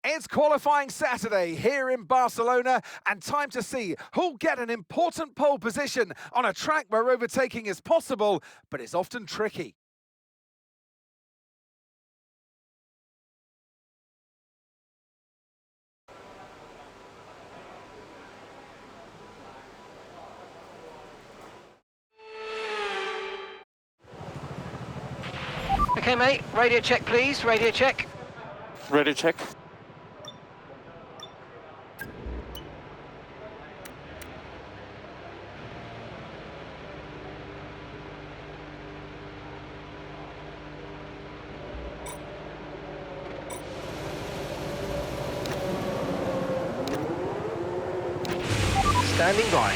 It's qualifying Saturday here in Barcelona, and time to see who'll get an important pole position on a track where overtaking is possible, but is often tricky. Okay, mate, radio check, please, radio check. Radio check. Standing by.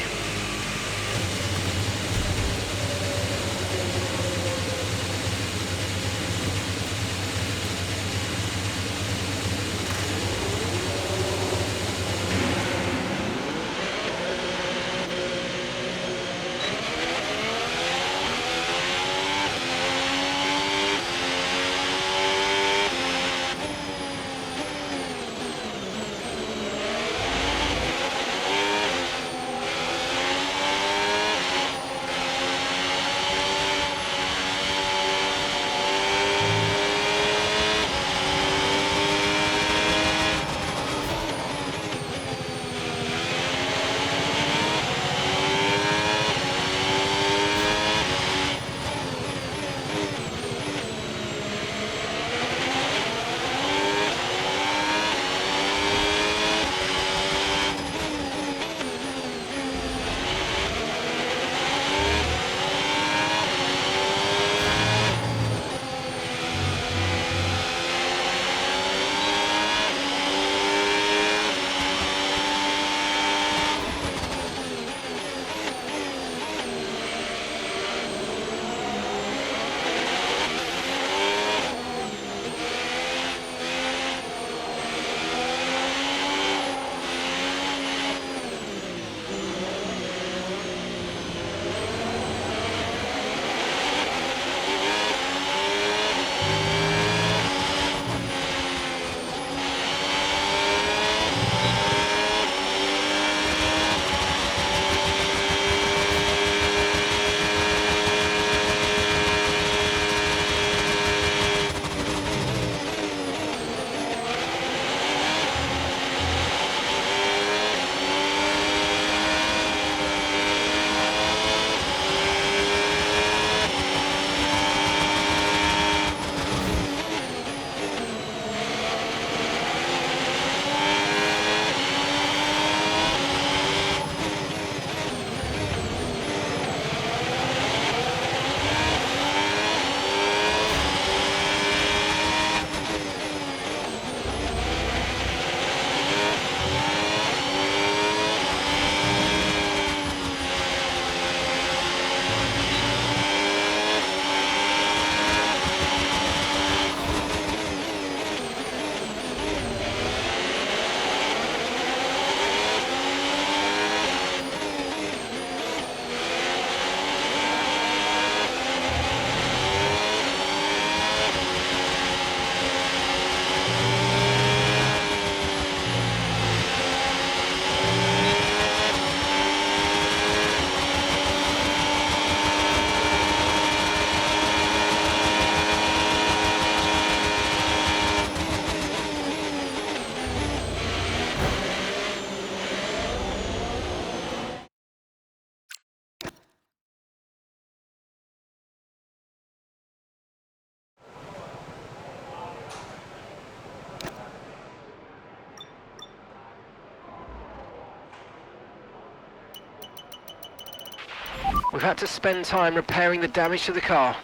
We've had to spend time repairing the damage to the car.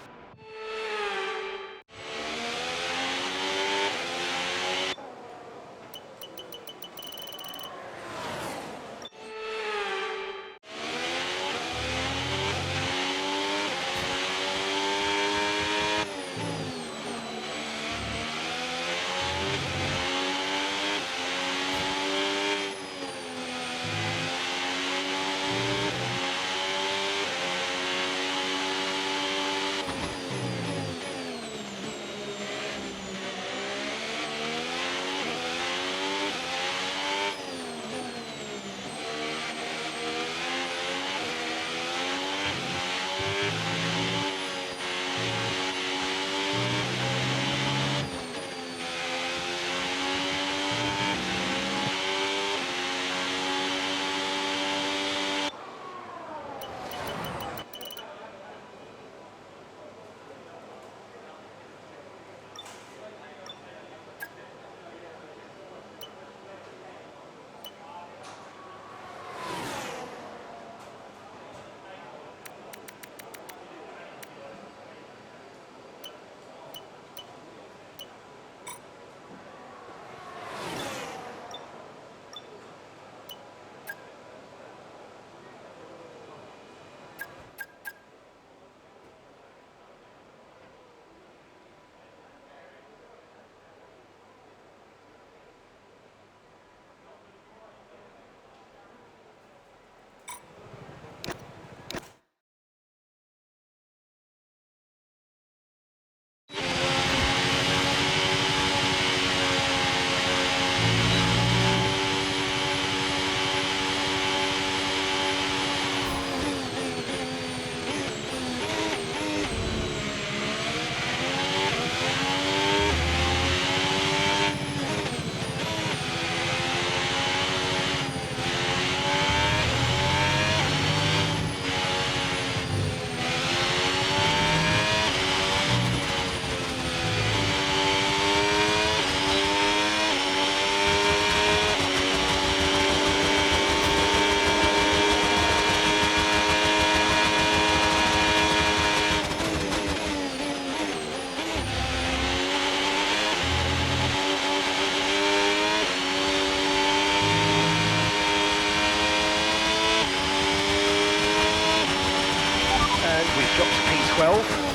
P12.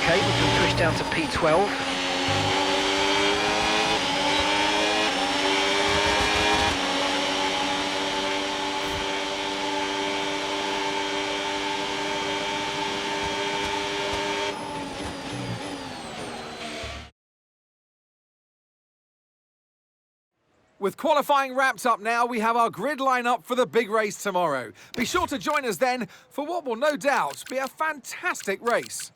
Okay, we can push down to P12. With qualifying wrapped up now, we have our grid lineup for the big race tomorrow. Be sure to join us then for what will no doubt be a fantastic race.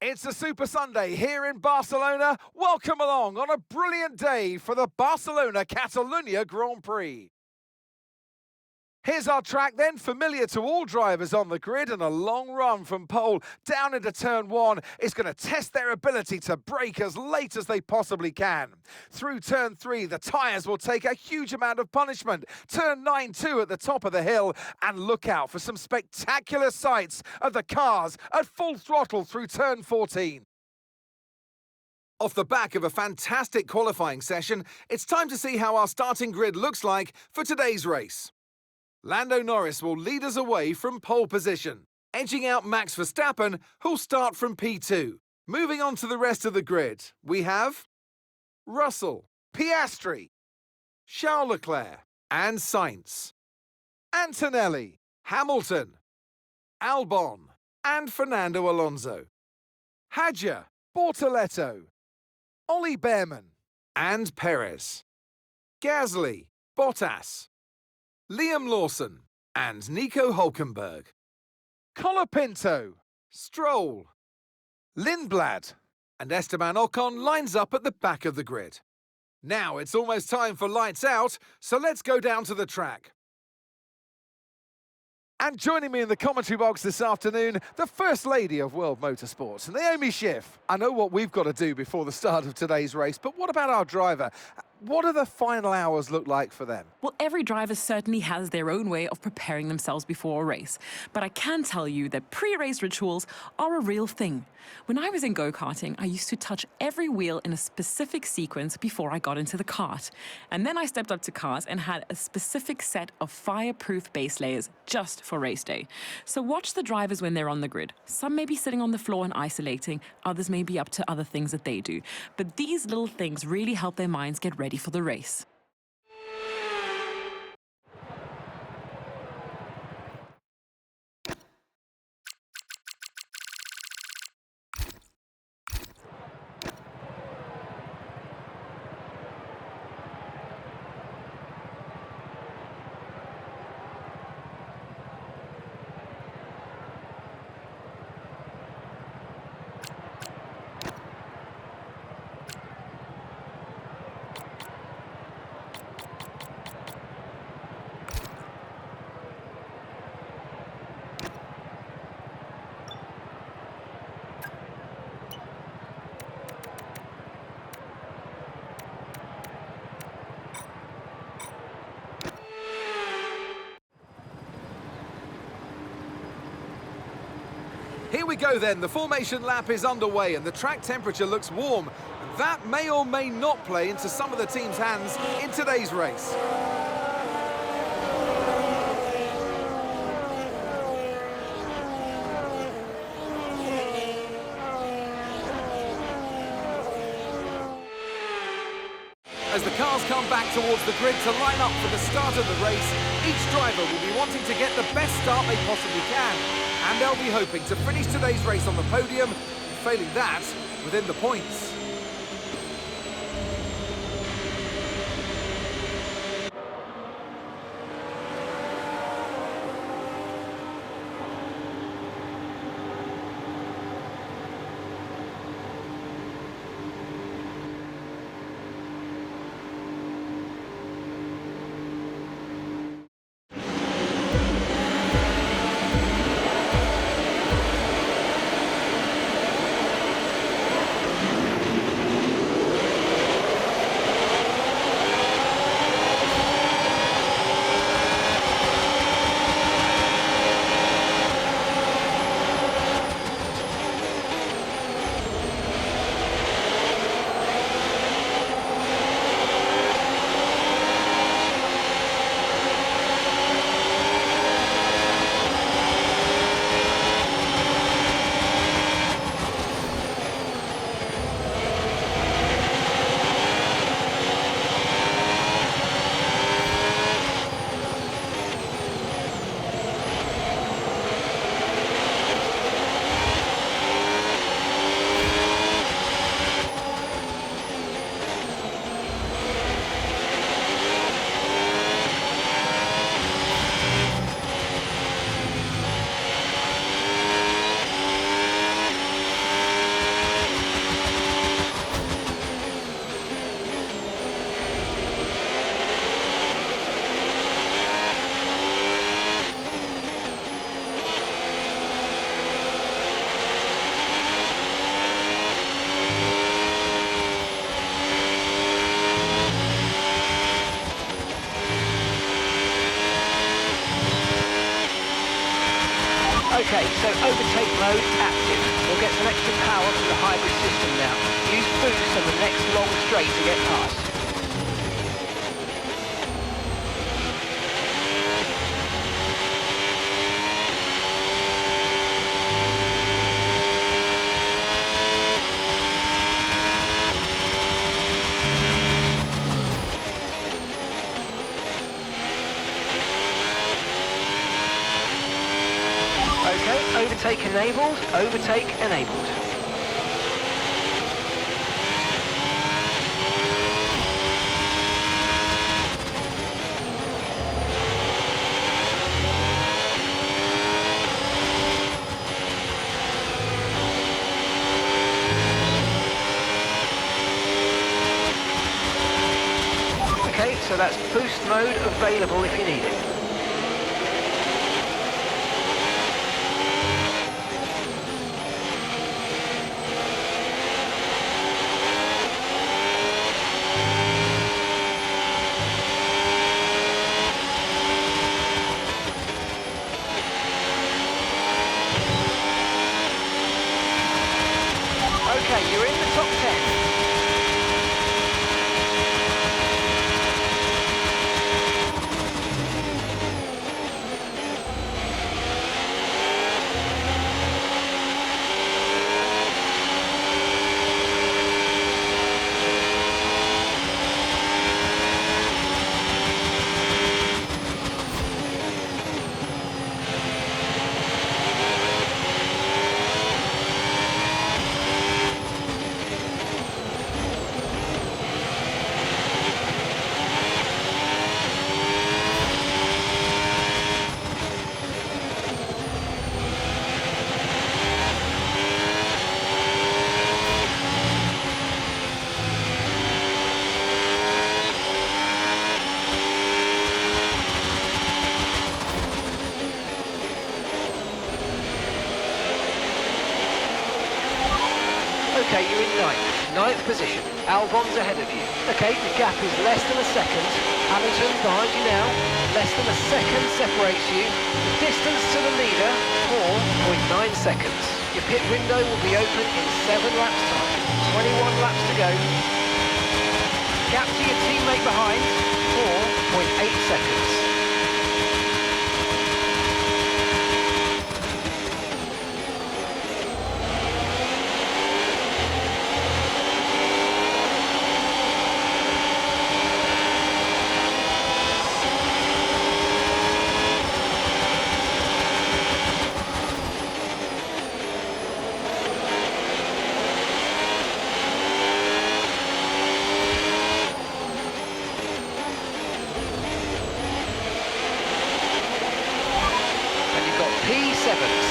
It's a Super Sunday here in Barcelona. Welcome along on a brilliant day for the Barcelona-Catalunya Grand Prix. Here's our track then, familiar to all drivers on the grid, and a long run from pole down into turn one is going to test their ability to brake as late as they possibly can. Through turn three, the tyres will take a huge amount of punishment. Turn 9-2 at the top of the hill, and look out for some spectacular sights of the cars at full throttle through turn 14. Off the back of a fantastic qualifying session, it's time to see how our starting grid looks like for today's race. Lando Norris will lead us away from pole position, edging out Max Verstappen, who'll start from P2. Moving on to the rest of the grid, we have Russell, Piastri, Charles Leclerc and Sainz, Antonelli, Hamilton, Albon, and Fernando Alonso. Hadjar, Bortoleto, Ollie Behrman and Perez. Gasly, Bottas, Liam Lawson and Nico Hulkenberg. Colapinto, Stroll, Lindblad and Esteban Ocon lines up at the back of the grid. Now it's almost time for lights out, so let's go down to the track. And joining me in the commentary box this afternoon, the First Lady of World Motorsports, Naomi Schiff. I know what we've got to do before the start of today's race, but what about our driver? What do the final hours look like for them? Well, every driver certainly has their own way of preparing themselves before a race. But I can tell you that pre-race rituals are a real thing. When I was in go-karting, I used to touch every wheel in a specific sequence before I got into the kart. And then I stepped up to cars and had a specific set of fireproof base layers just for race day. So watch the drivers when they're on the grid. Some may be sitting on the floor and isolating, others may be up to other things that they do. But these little things really help their minds get ready for the race. Here we go then, the formation lap is underway and the track temperature looks warm. That may or may not play into some of the team's hands in today's race. As the cars come back towards the grid to line up for the start of the race, each driver will be wanting to get the best start they possibly can. And they'll be hoping to finish today's race on the podium, and failing that, within the points. Okay, so overtake mode active. We'll get some extra power from the hybrid system now. Use boost on the next long straight to get past. Okay, overtaken enabled, overtake enabled. Okay, so that's boost mode available if you need it. Okay, you're in the top 10. Okay, you're in ninth position. Albon's ahead of you. Okay, the gap is less than a second. Hamilton's behind you now. Less than a second separates you. The distance to the leader, 4.9 seconds. Your pit window will be open in 7 laps time. 21 laps to go. Gap to your teammate behind, 4.8 seconds.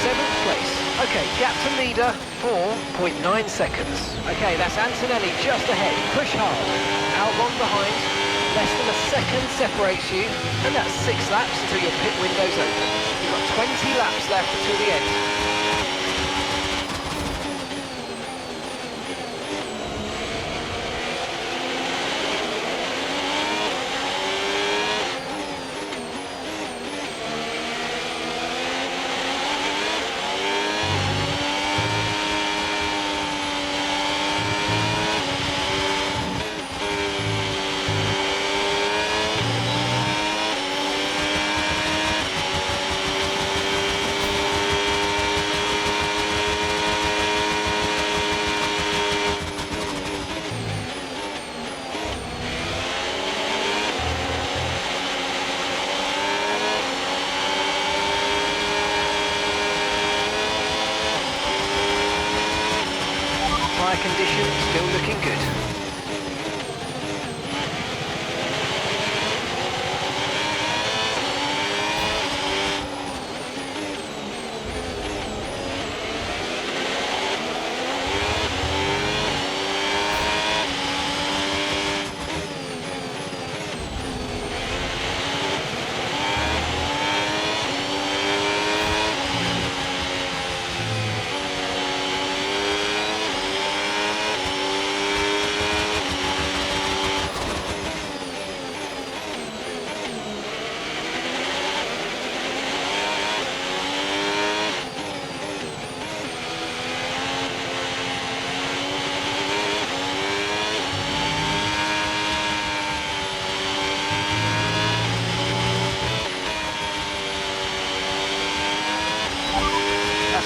Seventh place. Okay, gap to leader, 4.9 seconds. Okay, that's Antonelli just ahead. Push hard. Albon behind. Less than a second separates you. And that's 6 laps until your pit window's open. You've got 20 laps left until the end. Tyre condition still looking good.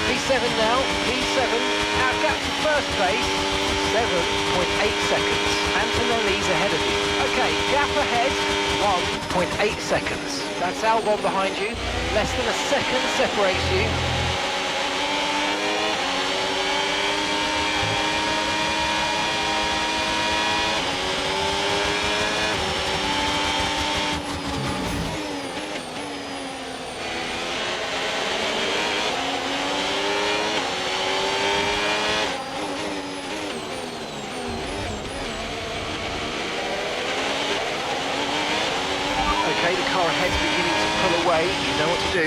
P7 now, P7, our gap to first place, 7.8 seconds. Antonelli's ahead of you. Okay, gap ahead, 1.8 seconds. That's Albon behind you, less than a second separates you. You know what to do.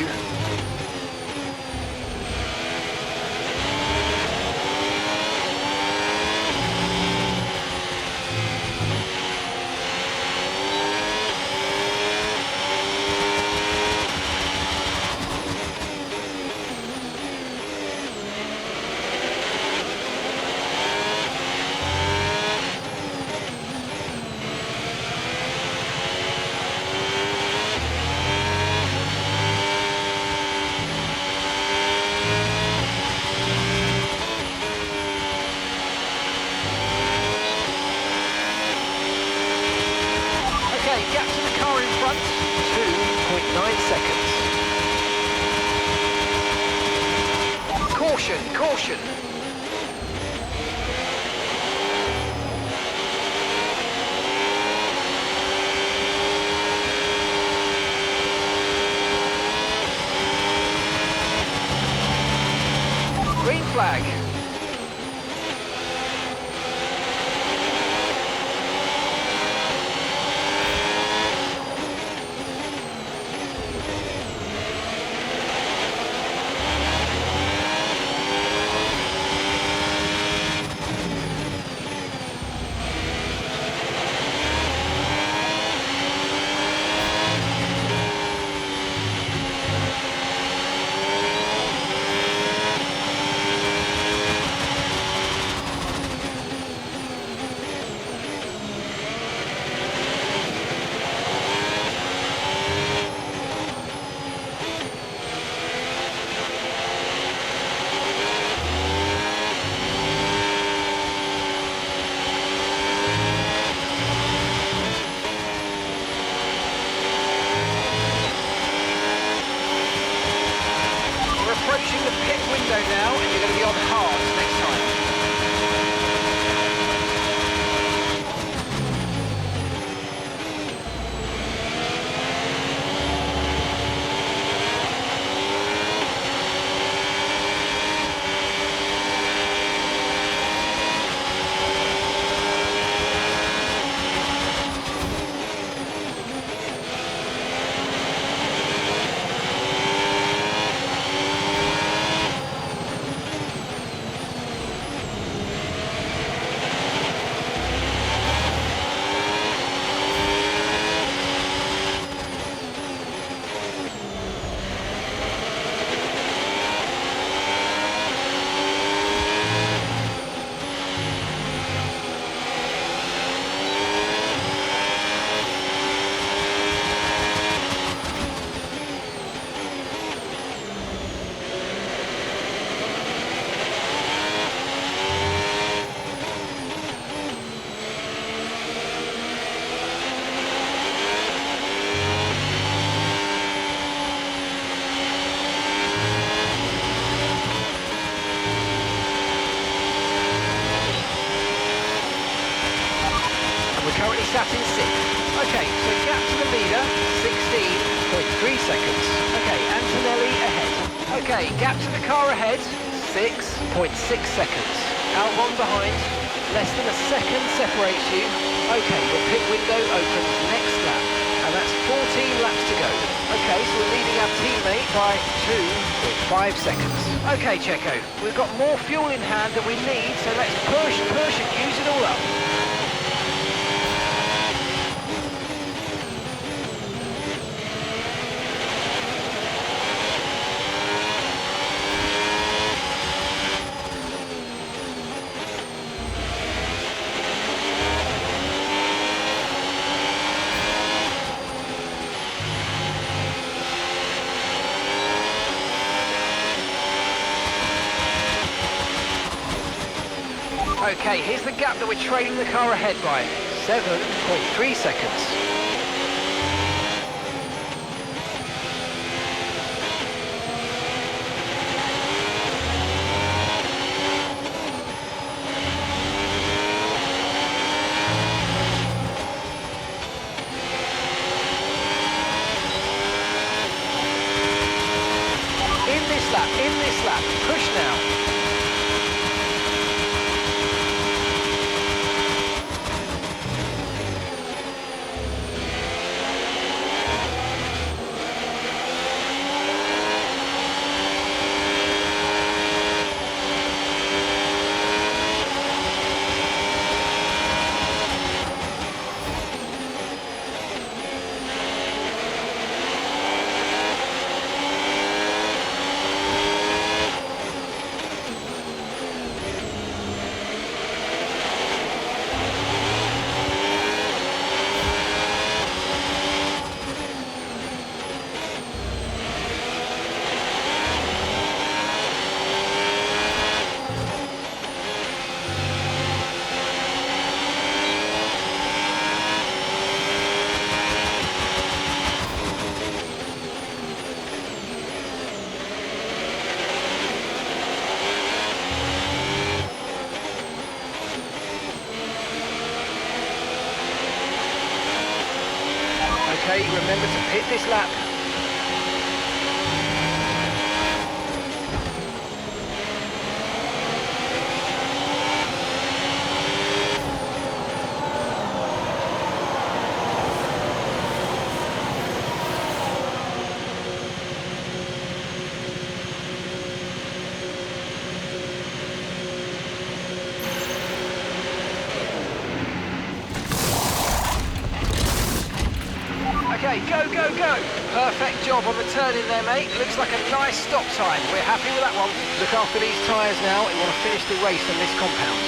Okay, gap to the car in front, 2.9 seconds. Caution, caution. Green flag. Approaching the pit window now, and you're going to be on hard next time. Currently sat in 6th. Okay, so gap to the leader, 16.3 seconds. Okay, Antonelli ahead. Okay, gap to the car ahead, 6.6 seconds. Albon behind, less than a second separates you. Okay, your pit window opens next lap, and that's 14 laps to go. Okay, so we're leading our teammate by 2.5 seconds. Okay, Checo, we've got more fuel in hand than we need, so let's push and use it all up. Okay, here's the gap that we're trailing the car ahead by, 7.3 seconds. In this lap, push now. Okay, remember to pit this lap. Okay, go, go, go. Perfect job on the turn in there, mate. Looks like a nice stop time. We're happy with that one. Look after these tyres now. We want to finish the race on this compound.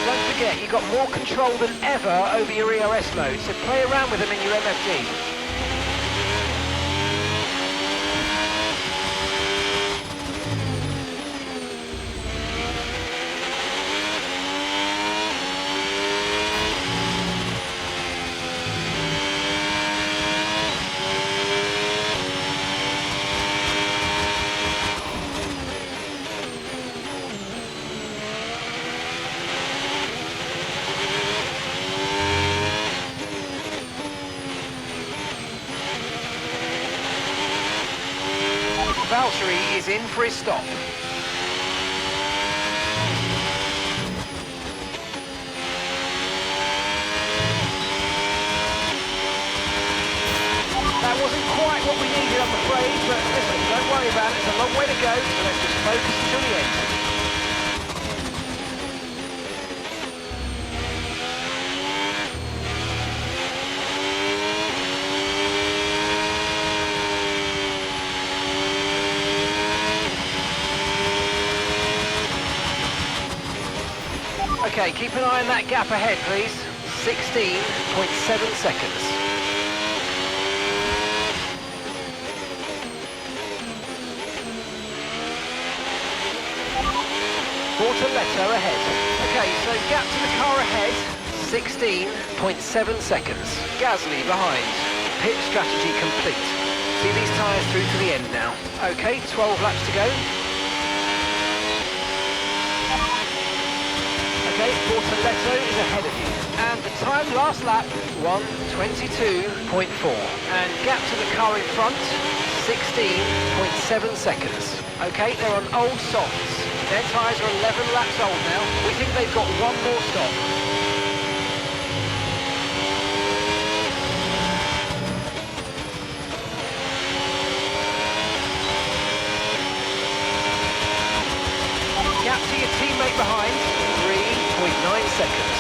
Don't forget, you've got more control than ever over your ERS mode, so play around with them in your MFD. Valtteri is in for his stop. That wasn't quite what we needed, I'm afraid, but listen, don't worry about it, it's a long way to go, so let's just focus until the end. Okay, keep an eye on that gap ahead, please. 16.7 seconds. Bortoleto ahead. Okay, so gap to the car ahead, 16.7 seconds. Gasly behind. Pit strategy complete. See these tyres through to the end now. Okay, 12 laps to go. Okay, Bortoleto is ahead of you. And the time last lap, 1:22.4. And gap to the car in front, 16.7 seconds. Okay, they're on old softs. Their tyres are 11 laps old now. We think they've got one more stop. Gap to your teammate behind, 3.9 seconds.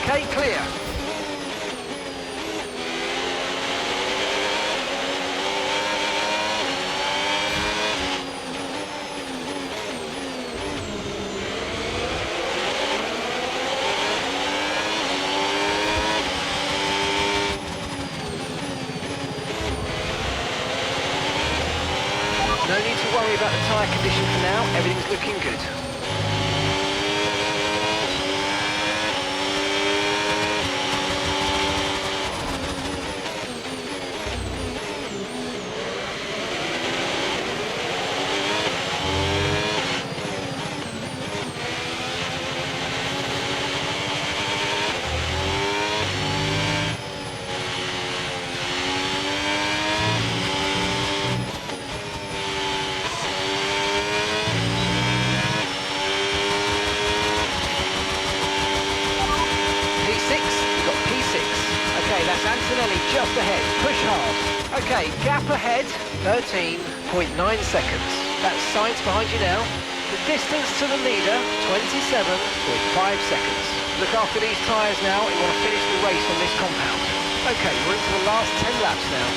Okay, clear. No need to worry about the tyre condition for now, everything's looking good. That's Antonelli just ahead. Push hard. Okay, gap ahead, 13.9 seconds. That's Sainz behind you now. The distance to the leader, 27.5 seconds. Look after these tyres now. We want to finish the race on this compound. Okay, we're into the last 10 laps now.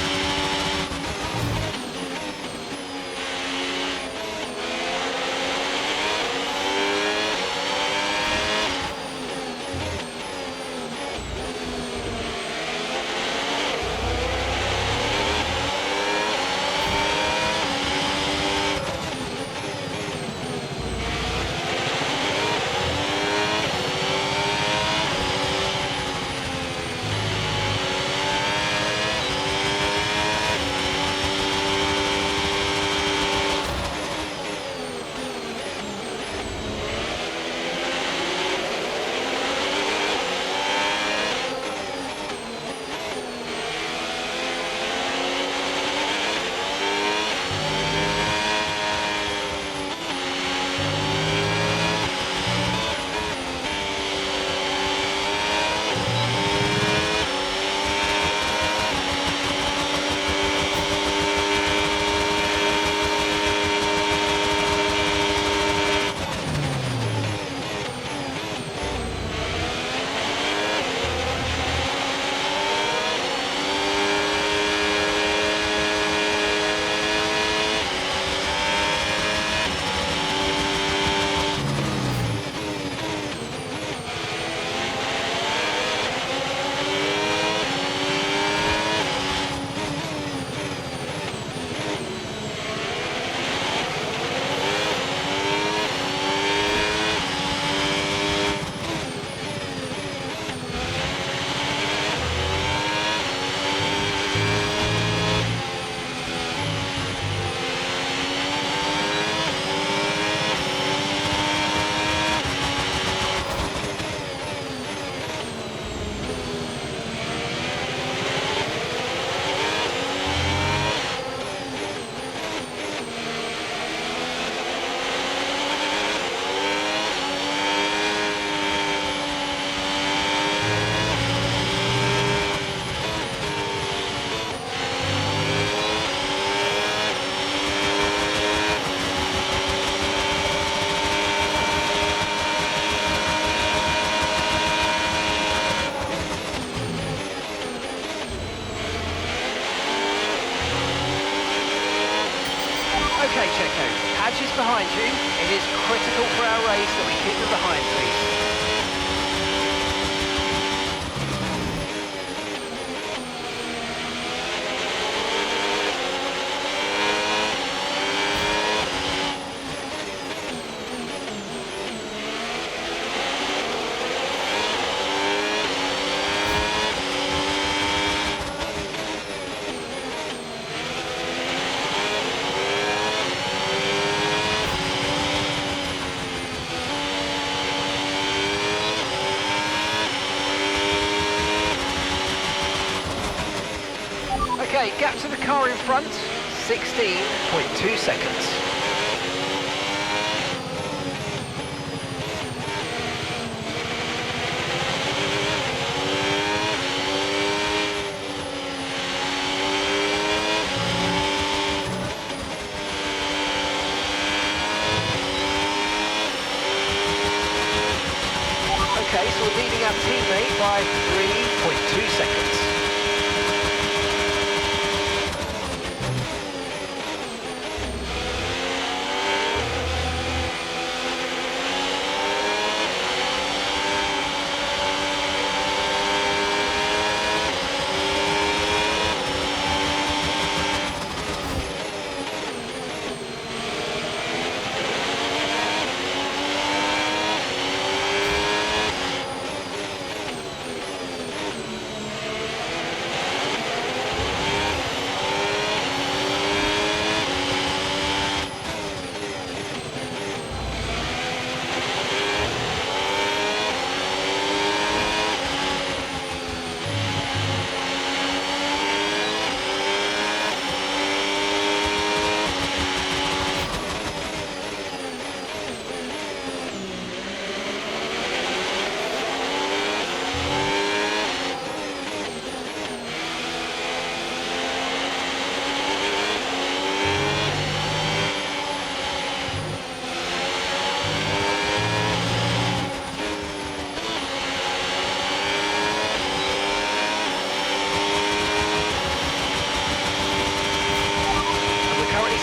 behind you. It is critical for our race that we keep them behind, please. Okay, gap to the car in front, 16.2 seconds. Okay, so we're leading our teammate by 3.2 seconds.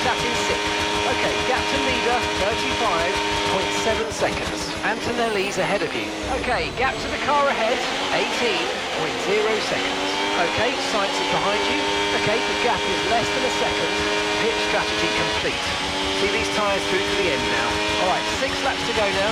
Sat in sixth. Okay, gap to leader, 35.7 seconds. Antonelli's ahead of you. Okay, gap to the car ahead, 18.0 seconds. Okay, Sainz is behind you. Okay, the gap is less than a second. Pit strategy complete. See these tyres through to the end now. All right, 6 laps to go now.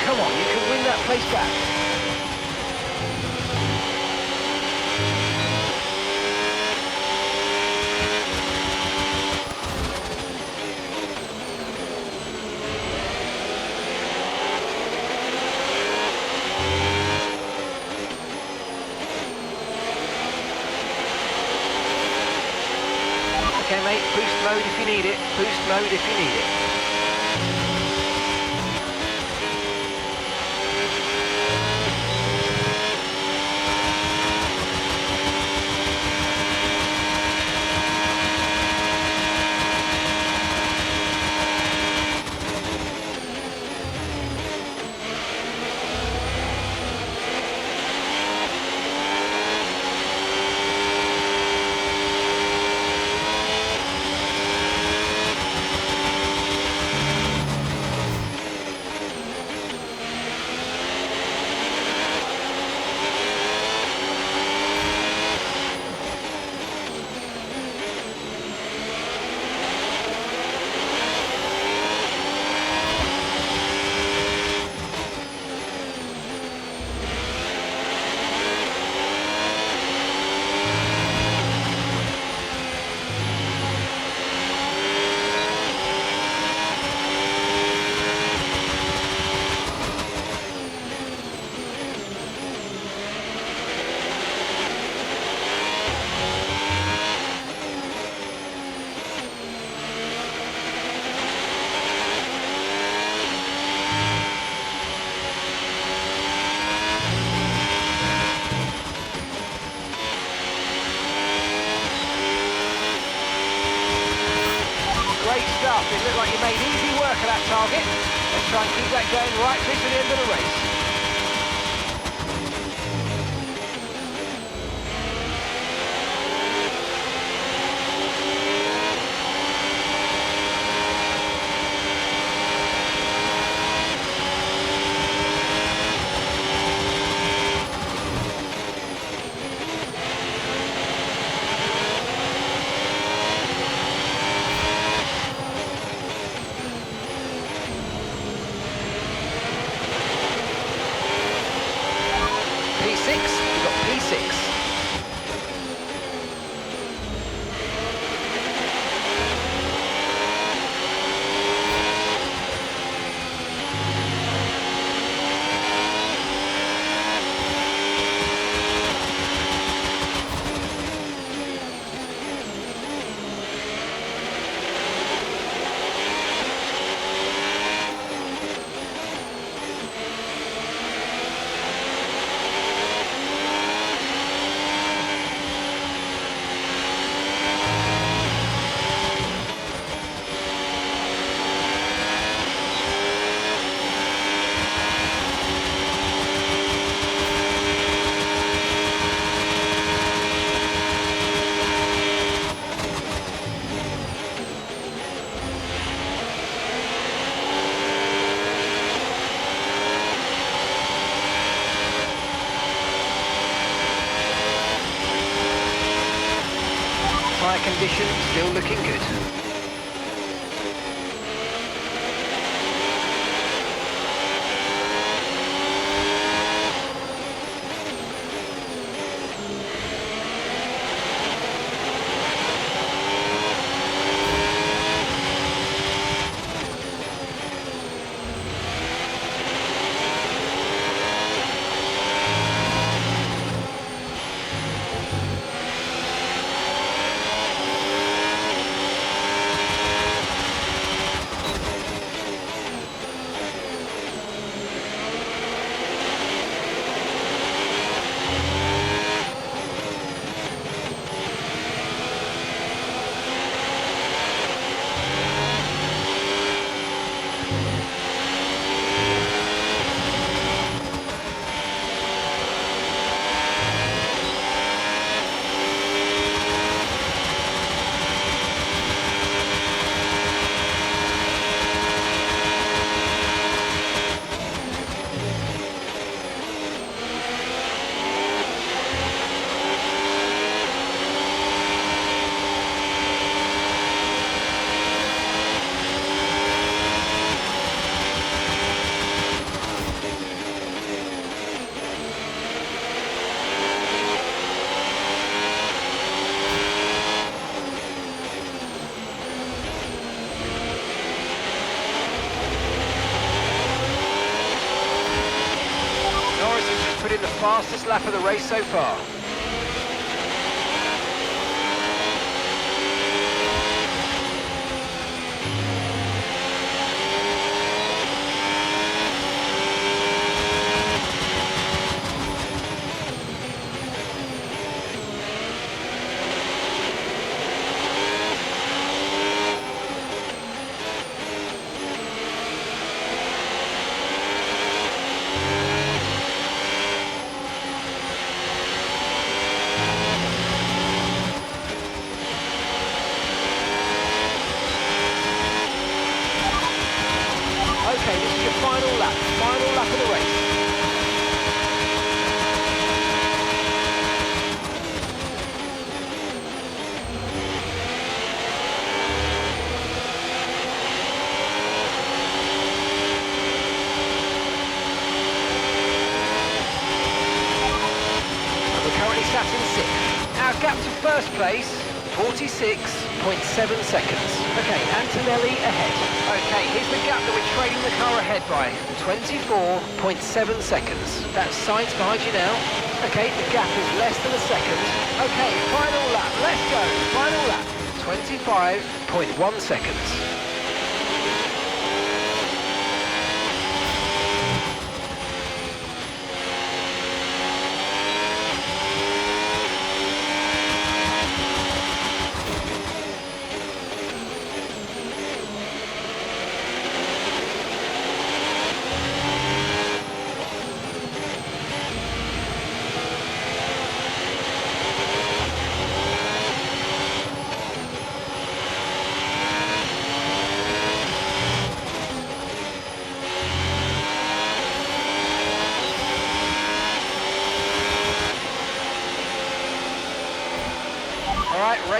Come on, you can win that place back. Okay, mate, boost mode if you need it. Boost mode if you need it. stuff. It looked like you made easy work of that target. Let's try and keep that going right through to the end of the race. P6, we've got P6. Tyre condition still looking good. Put in the fastest lap of the race so far. Okay, this is your final lap of the race. And we're currently sat in 6th. Our gap to first place, 46.7 seconds. Okay, Antonelli ahead. Okay, here's the gap that we're trailing the car ahead by. 24.7 seconds. That's Sainz behind you now. Okay, the gap is less than a second. Okay, final lap, let's go. Final lap, 25.1 seconds.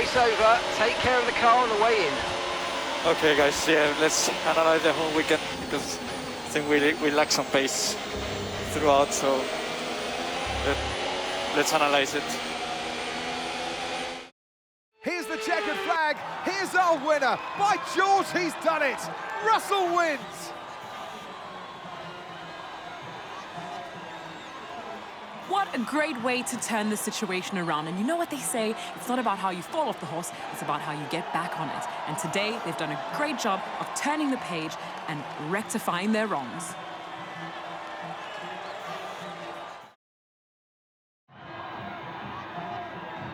race over. Take care of the car on the way in. Okay, guys, yeah, let's analyze the whole weekend because I think we lack some pace throughout, so let's analyze it. Here's the checkered flag. Here's our winner. By George, he's done it. Russell wins. What a great way to turn the situation around. And you know what they say? It's not about how you fall off the horse, it's about how you get back on it. And today, they've done a great job of turning the page and rectifying their wrongs.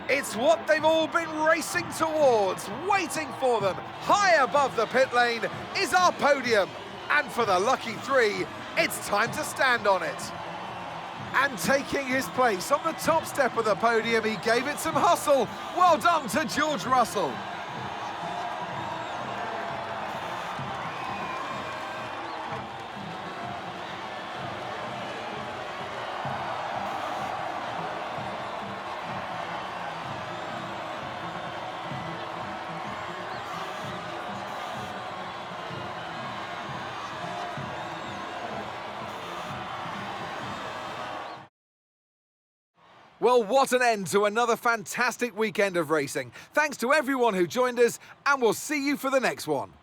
It's what they've all been racing towards, waiting for them. High above the pit lane is our podium. And for the lucky three, it's time to stand on it. And taking his place on the top step of the podium, he gave it some hustle. Well done to George Russell. Well, what an end to another fantastic weekend of racing. Thanks to everyone who joined us, and we'll see you for the next one.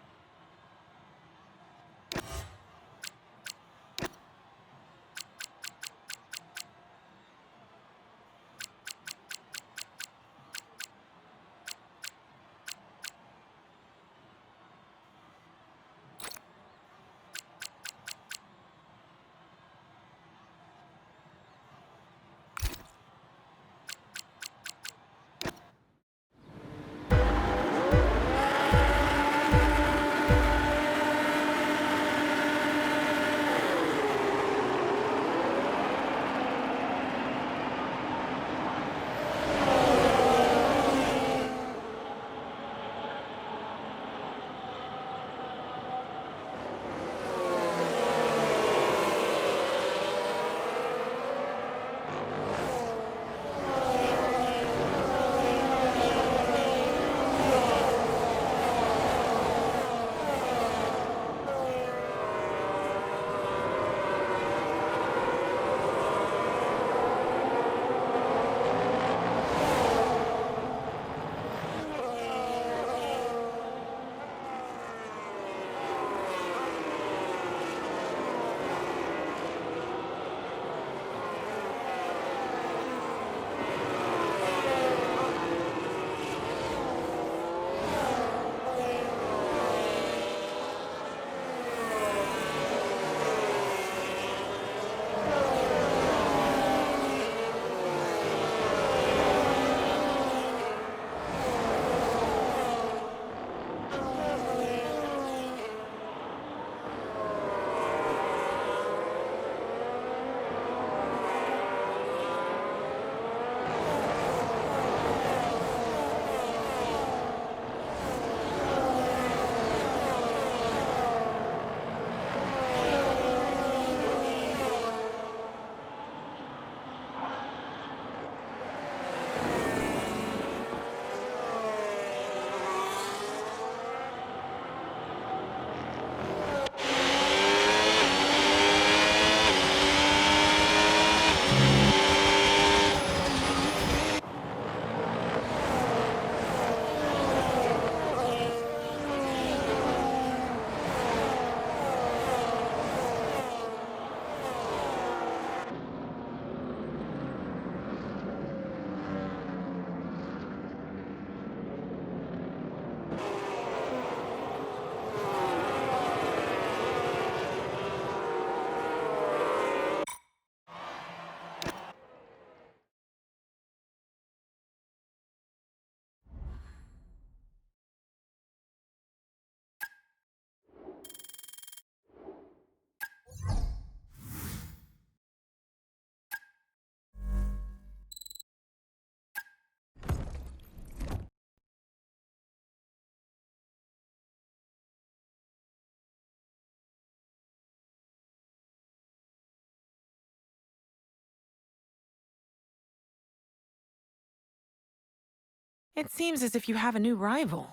It seems as if you have a new rival.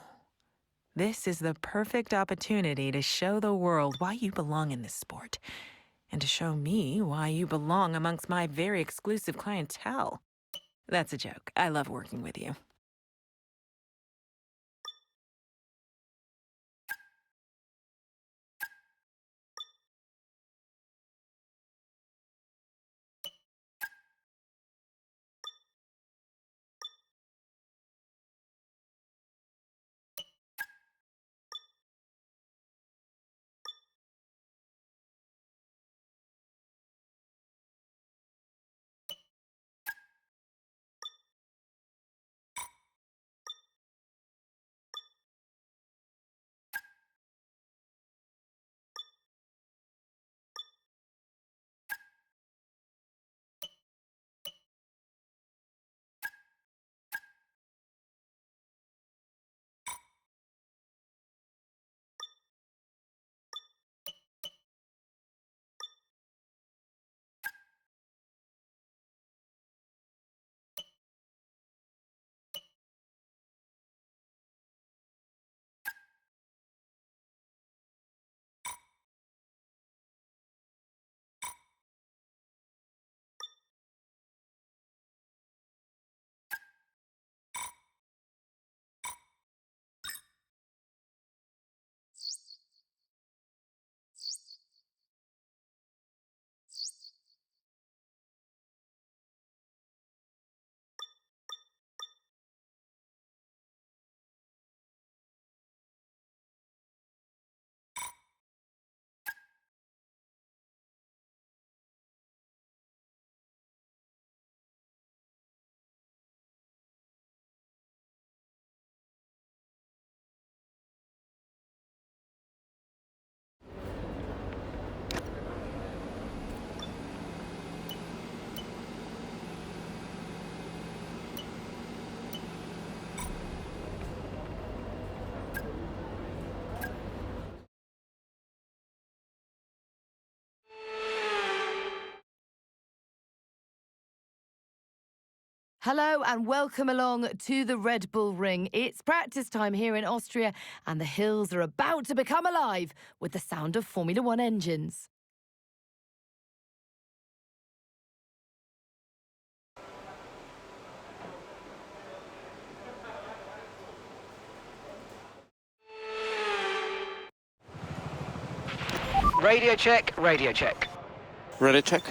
This is the perfect opportunity to show the world why you belong in this sport, and to show me why you belong amongst my very exclusive clientele. That's a joke. I love working with you. Hello and welcome along to the Red Bull Ring. It's practice time here in Austria and the hills are about to become alive with the sound of Formula One engines. Radio check, radio check. Ready, check.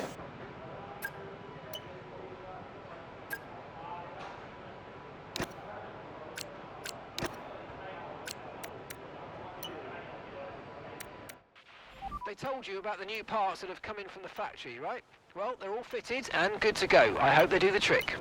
They told you about the new parts that have come in from the factory, right? Well, they're all fitted and good to go. I hope they do the trick.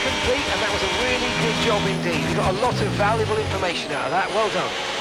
complete, and that was a really good job indeed. We got a lot of valuable information out of that. Well done.